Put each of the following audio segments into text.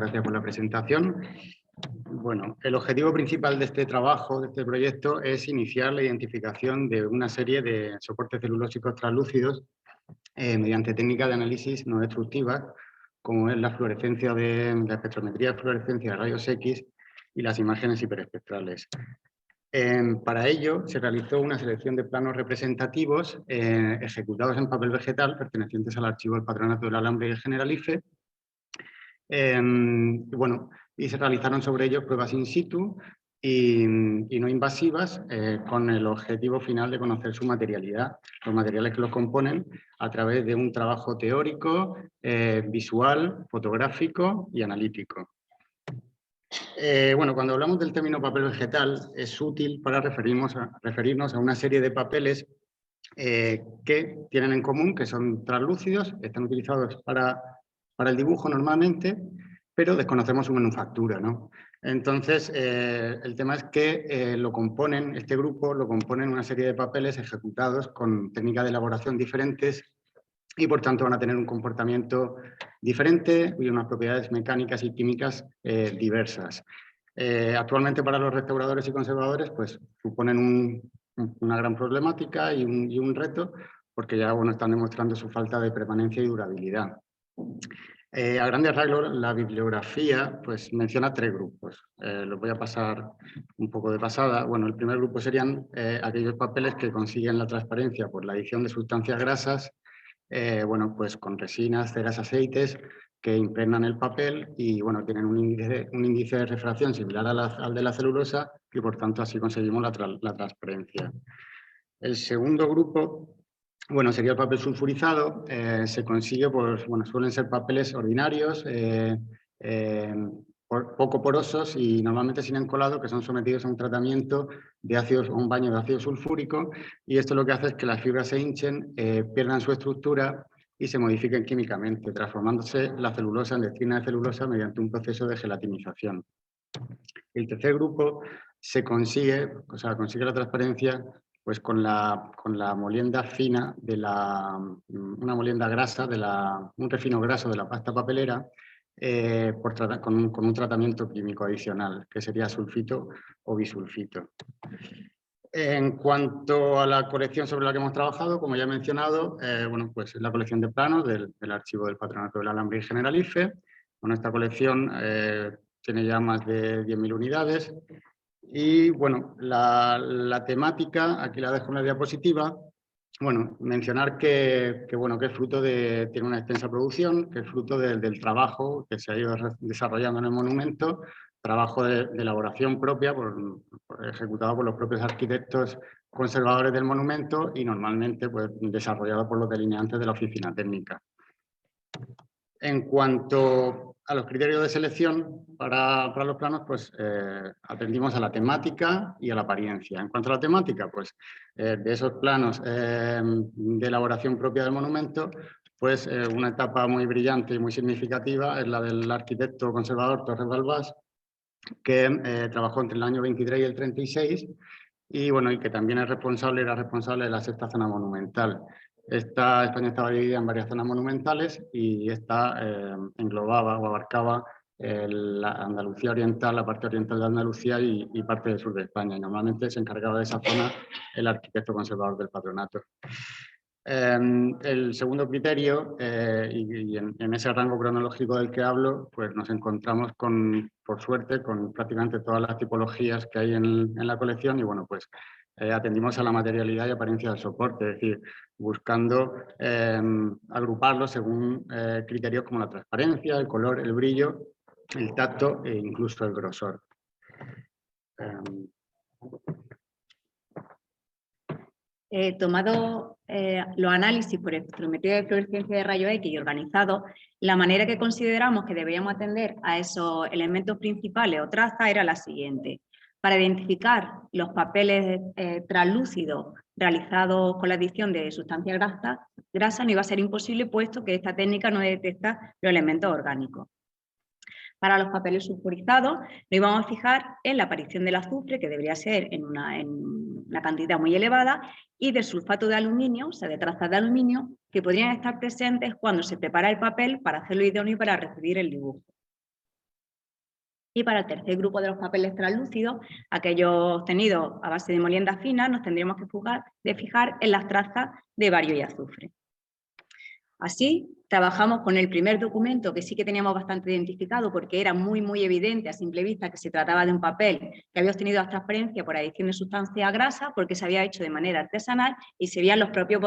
Gracias por la presentación. Bueno, el objetivo principal de este trabajo, de este proyecto, es iniciar la identificación de una serie de soportes celulósicos translúcidos mediante técnicas de análisis no destructivas, como es la fluorescencia la espectrometría de fluorescencia de rayos X y las imágenes hiperespectrales. Para ello se realizó una selección de planos representativos ejecutados en papel vegetal pertenecientes al archivo del Patronato del Alambre y el Generalife. Y se realizaron sobre ellos pruebas in situ y no invasivas con el objetivo final de conocer su materialidad, los materiales que los componen, a través de un trabajo teórico, visual, fotográfico y analítico. Cuando hablamos del término papel vegetal es útil para referirnos a una serie de papeles que tienen en común que son translúcidos, están utilizados para el dibujo normalmente, pero desconocemos su manufactura, ¿no? Entonces, el tema es que este grupo lo componen una serie de papeles ejecutados con técnicas de elaboración diferentes y por tanto van a tener un comportamiento diferente y unas propiedades mecánicas y químicas diversas. Actualmente para los restauradores y conservadores pues suponen una gran problemática y un reto, porque ya están demostrando su falta de permanencia y durabilidad. A grandes rasgos, la bibliografía pues, menciona 3 grupos. Los voy a pasar un poco de pasada. Bueno, el primer grupo serían aquellos papeles que consiguen la transparencia por la adición de sustancias grasas, pues con resinas, ceras, aceites, que impregnan el papel y tienen un índice de refracción similar al de la celulosa y por tanto así conseguimos la transparencia. El segundo grupo sería el papel sulfurizado. Se consigue, suelen ser papeles ordinarios, poco porosos y normalmente sin encolado, que son sometidos a un tratamiento a un baño de ácido sulfúrico, y esto lo que hace es que las fibras se hinchen, pierdan su estructura y se modifiquen químicamente, transformándose la celulosa en dextrina de celulosa mediante un proceso de gelatinización. El tercer grupo consigue la transparencia pues con la molienda fina una molienda grasa, un refino graso de la pasta papelera, con un tratamiento químico adicional, que sería sulfito o bisulfito. En cuanto a la colección sobre la que hemos trabajado, como ya he mencionado, pues es la colección de planos del archivo del Patronato del Alambre y Generalife. Esta colección tiene ya más de 10.000 unidades. Y la temática, aquí la dejo en la diapositiva. Mencionar que es fruto tiene una extensa producción, que es fruto del trabajo que se ha ido desarrollando en el monumento, trabajo de elaboración propia, ejecutado por los propios arquitectos conservadores del monumento y normalmente desarrollado por los delineantes de la oficina técnica. En cuanto a los criterios de selección para los planos, atendimos a la temática y a la apariencia. En cuanto a la temática, de esos planos de elaboración propia del monumento, una etapa muy brillante y muy significativa es la del arquitecto conservador Torres Balbás, que trabajó entre el año 23 y el 36, y que también era responsable de la 6ª zona monumental. España estaba dividida en varias zonas monumentales y esta englobaba o abarcaba la Andalucía oriental, la parte oriental de Andalucía y parte del sur de España. Y normalmente se encargaba de esa zona el arquitecto conservador del patronato. El segundo criterio, y en ese rango cronológico del que hablo, nos encontramos por suerte, con prácticamente todas las tipologías que hay en la colección y atendimos a la materialidad y apariencia del soporte, es decir, buscando agruparlo según criterios como la transparencia, el color, el brillo, el tacto e incluso el grosor. Tomado los análisis por espectrometría de fluorescencia de rayos X y organizado, la manera que consideramos que debíamos atender a esos elementos principales o trazas era la siguiente. Para identificar los papeles translúcidos realizados con la adición de sustancias grasas no iba a ser imposible, puesto que esta técnica no detecta los elementos orgánicos. Para los papeles sulfurizados nos íbamos a fijar en la aparición del azufre, que debería ser en una cantidad muy elevada, y del sulfato de aluminio, o sea, de trazas de aluminio, que podrían estar presentes cuando se prepara el papel para hacerlo idóneo y para recibir el dibujo. Y para el tercer grupo de los papeles translúcidos, aquellos obtenidos a base de molienda fina, nos tendríamos que fijar en las trazas de bario y azufre. Así, trabajamos con el primer documento, que sí que teníamos bastante identificado porque era muy evidente a simple vista que se trataba de un papel que había obtenido la transparencia por adición de sustancia grasa, porque se había hecho de manera artesanal y se veían los propios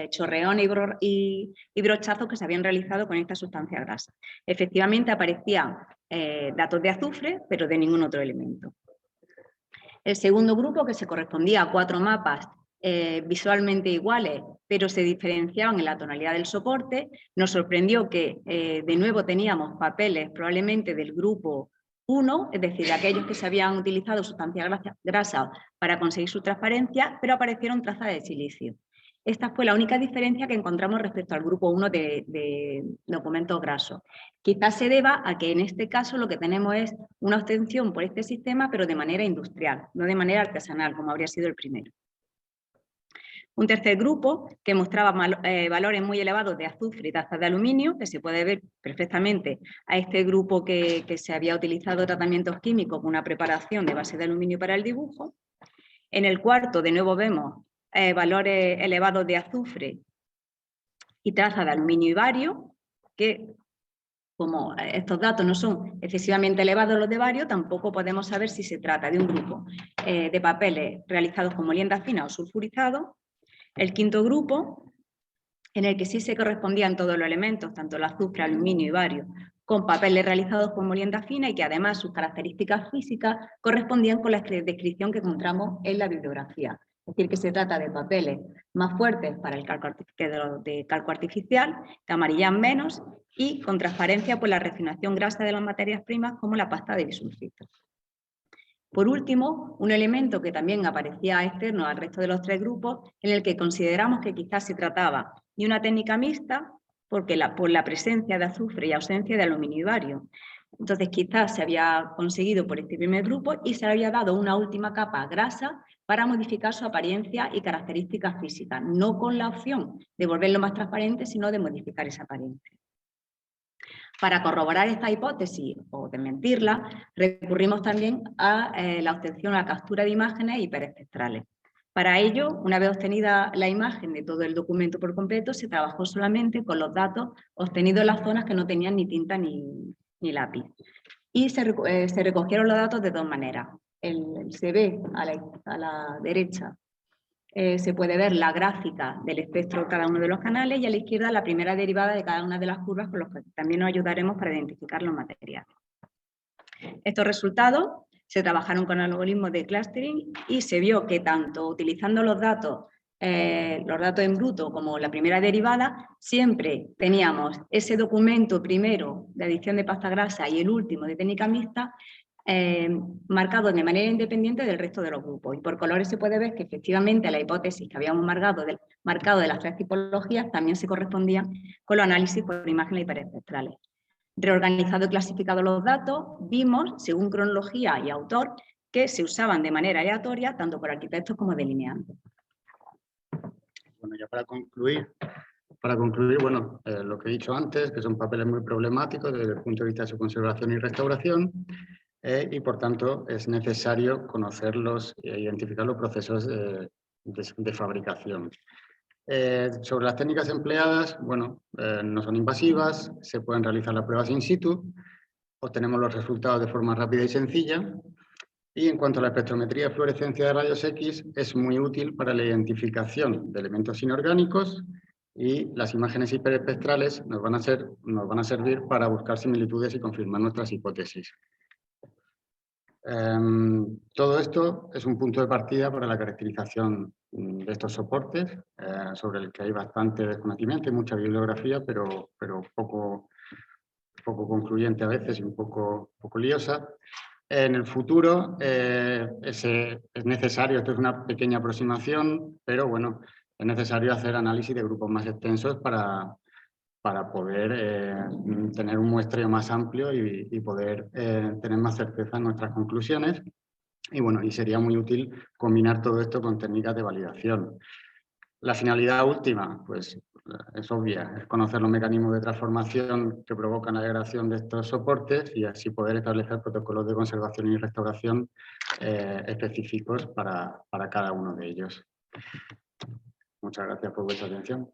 chorreones y brochazos que se habían realizado con esta sustancia grasa. Efectivamente aparecían datos de azufre, pero de ningún otro elemento. El segundo grupo, que se correspondía a 4 mapas visualmente iguales, pero se diferenciaban en la tonalidad del soporte, nos sorprendió que de nuevo teníamos papeles probablemente del grupo 1, es decir, de aquellos que se habían utilizado sustancia grasa para conseguir su transparencia, pero aparecieron trazas de silicio. Esta fue la única diferencia que encontramos respecto al grupo 1 de documentos grasos. Quizás se deba a que en este caso lo que tenemos es una obtención por este sistema, pero de manera industrial, no de manera artesanal, como habría sido el primero. Un tercer grupo que mostraba valores muy elevados de azufre y trazas de aluminio, que se puede ver perfectamente a este grupo que se había utilizado tratamientos químicos con una preparación de base de aluminio para el dibujo. En el cuarto, de nuevo, vemos valores elevados de azufre y trazas de aluminio y bario, que como estos datos no son excesivamente elevados los de bario, tampoco podemos saber si se trata de un grupo de papeles realizados con molienda fina o sulfurizado. El quinto grupo, en el que sí se correspondían todos los elementos, tanto el azufre, aluminio y bario, con papeles realizados con molienda fina y que además sus características físicas correspondían con la descripción que encontramos en la bibliografía. Es decir, que se trata de papeles más fuertes para el calco de calco artificial, que amarillan menos y con transparencia por la refinación grasa de las materias primas como la pasta de bisulfito. Por último, un elemento que también aparecía externo al resto de los 3 grupos, en el que consideramos que quizás se trataba de una técnica mixta por la presencia de azufre y ausencia de aluminio y bario. Entonces quizás se había conseguido por este primer grupo y se le había dado una última capa grasa para modificar su apariencia y características físicas, no con la opción de volverlo más transparente, sino de modificar esa apariencia. Para corroborar esta hipótesis o desmentirla, recurrimos también a la obtención, a la captura de imágenes hiperespectrales. Para ello, una vez obtenida la imagen de todo el documento por completo, se trabajó solamente con los datos obtenidos en las zonas que no tenían ni tinta ni lápiz. Y se recogieron los datos de 2 maneras. Se ve a la derecha, se puede ver la gráfica del espectro de cada uno de los canales y a la izquierda la primera derivada de cada una de las curvas con las que también nos ayudaremos para identificar los materiales. Estos resultados se trabajaron con algoritmos de clustering y se vio que tanto utilizando los datos en bruto como la primera derivada, siempre teníamos ese documento primero de adición de pasta grasa y el último de técnica mixta marcados de manera independiente del resto de los grupos. Y por colores se puede ver que efectivamente la hipótesis que habíamos marcado de las 3 tipologías también se correspondían con los análisis por imágenes hiperespectrales. Reorganizado y clasificado los datos, vimos, según cronología y autor, que se usaban de manera aleatoria tanto por arquitectos como delineantes. Bueno, ya para concluir, bueno, lo que he dicho antes, que son papeles muy problemáticos desde el punto de vista de su conservación y restauración, y por tanto es necesario conocerlos e identificar los procesos de fabricación. Sobre las técnicas empleadas, bueno, no son invasivas, se pueden realizar las pruebas in situ, obtenemos los resultados de forma rápida y sencilla. Y en cuanto a la espectrometría de fluorescencia de rayos X, es muy útil para la identificación de elementos inorgánicos y las imágenes hiperespectrales nos van a servir para buscar similitudes y confirmar nuestras hipótesis. Todo esto es un punto de partida para la caracterización de estos soportes, sobre el que hay bastante desconocimiento y mucha bibliografía, pero poco concluyente a veces y un poco liosa. En el futuro es necesario, esto es una pequeña aproximación, pero bueno, es necesario hacer análisis de grupos más extensos para poder tener un muestreo más amplio y poder tener más certeza en nuestras conclusiones. Y bueno, y sería muy útil combinar todo esto con técnicas de validación. La finalidad última, pues es obvia, es conocer los mecanismos de transformación que provocan la degradación de estos soportes y así poder establecer protocolos de conservación y restauración específicos para cada uno de ellos. Muchas gracias por vuestra atención.